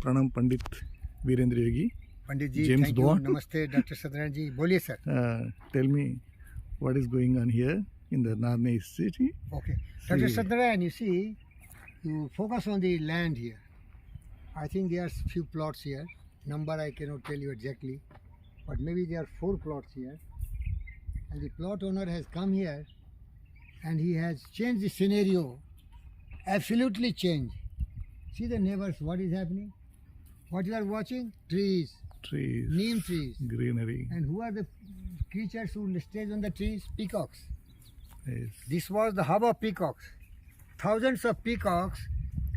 प्रणाम पंडित वीरेंद्र योगी. पंडित जी, James thank you. Bond. Namaste, Dr. Sadran ji. बोलिए sir. Tell me what is going on here in the NARNIE East City. Okay. Dr. Sadran, you see, you focus on the land here. I think there are few plots here. Number I cannot tell you exactly, but maybe there are 4 plots here. And the plot owner has come here and he has changed the scenario. Absolutely changed. See the neighbors, what is happening? What you are watching? Trees. Trees. Neem trees. Greenery. And who are the creatures who stays on the trees? Peacocks. Yes. This was the hub of peacocks. Thousands of peacocks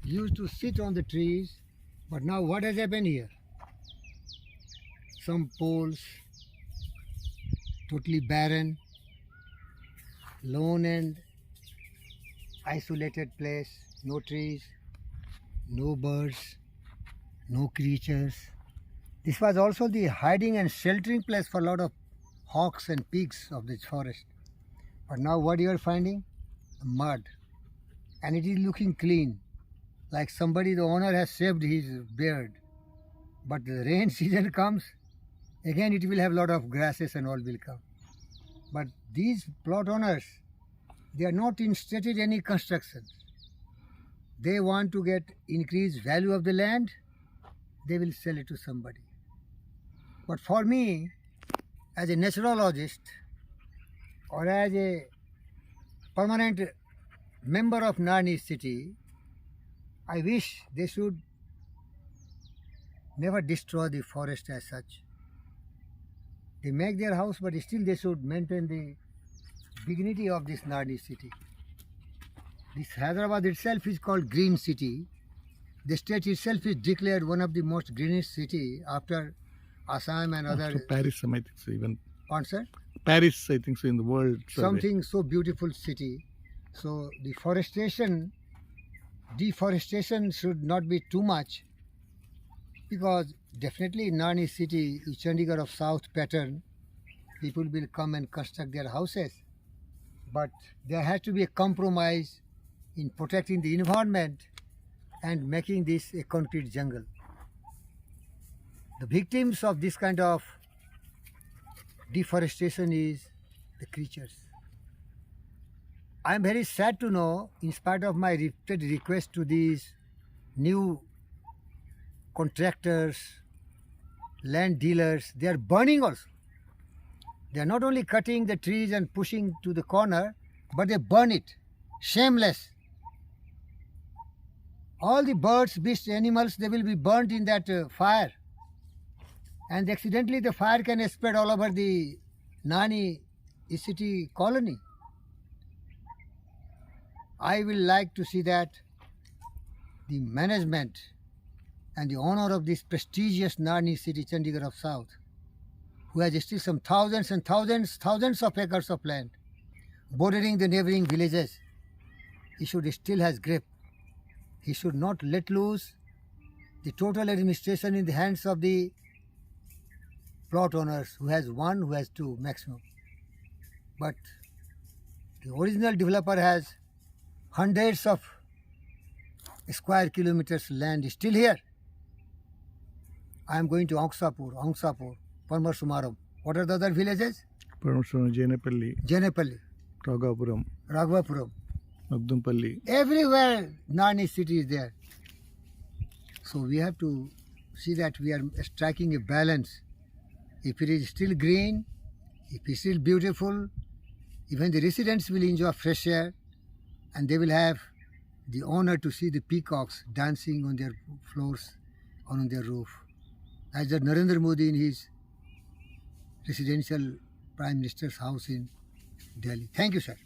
used to sit on the trees, but now what has happened here? Some poles, totally barren, lone and isolated place, no trees, no birds, no creatures. This was also the hiding and sheltering place for a lot of hawks and pigs of this forest. But now what you are finding? Mud. And it is looking clean, like somebody, the owner has shaved his beard. But the rain season comes, again it will have a lot of grasses and all will come. But these plot owners, they are not interested in any construction. They want to get increased value of the land, they will sell it to somebody. But for me, as a naturologist or as a permanent member of NARNIE City, I wish they should never destroy the forest as such. They make their house, but still they should maintain the dignity of this NARNIE City. This Hyderabad itself is called Green City. The state itself is declared one of the most greenest city after Assam and After other. Paris, I think so. Even Answer? Paris, I think so, in the world. survey. Something so beautiful city. So deforestation should not be too much, because definitely NARNIE City is Chandigarh of South pattern. People will come and construct their houses, but there has to be a compromise in protecting the environment and making this a concrete jungle. The victims of this kind of deforestation is the creatures. I am very sad to know, in spite of my repeated request to these new contractors, land dealers, they are burning also. They are not only cutting the trees and pushing to the corner, but they burn it. Shameless. All the birds, beasts, animals, they will be burnt in that fire. And accidentally the fire can spread all over the NARNIE East City colony. I will like to see that the management and the owner of this prestigious NARNIE City, Chandigarh of South, who has still some thousands and thousands of acres of land bordering the neighboring villages, he should still has grip. He should not let loose the total administration in the hands of the plot owners, who has 1, who has 2 maximum. But the original developer has hundreds of square kilometers land still here. I am going to Angsapur, Parmarsumaram. What are the other villages? Parmarsumaram, Jenapalli, Raghapuram, Magdumpalli. Everywhere NARNIE City is there. So we have to see that we are striking a balance. If it is still green, if it is still beautiful, even the residents will enjoy fresh air, and they will have the honor to see the peacocks dancing on their floors or on their roof, as the Narendra Modi in his residential Prime Minister's house in Delhi. Thank you, sir.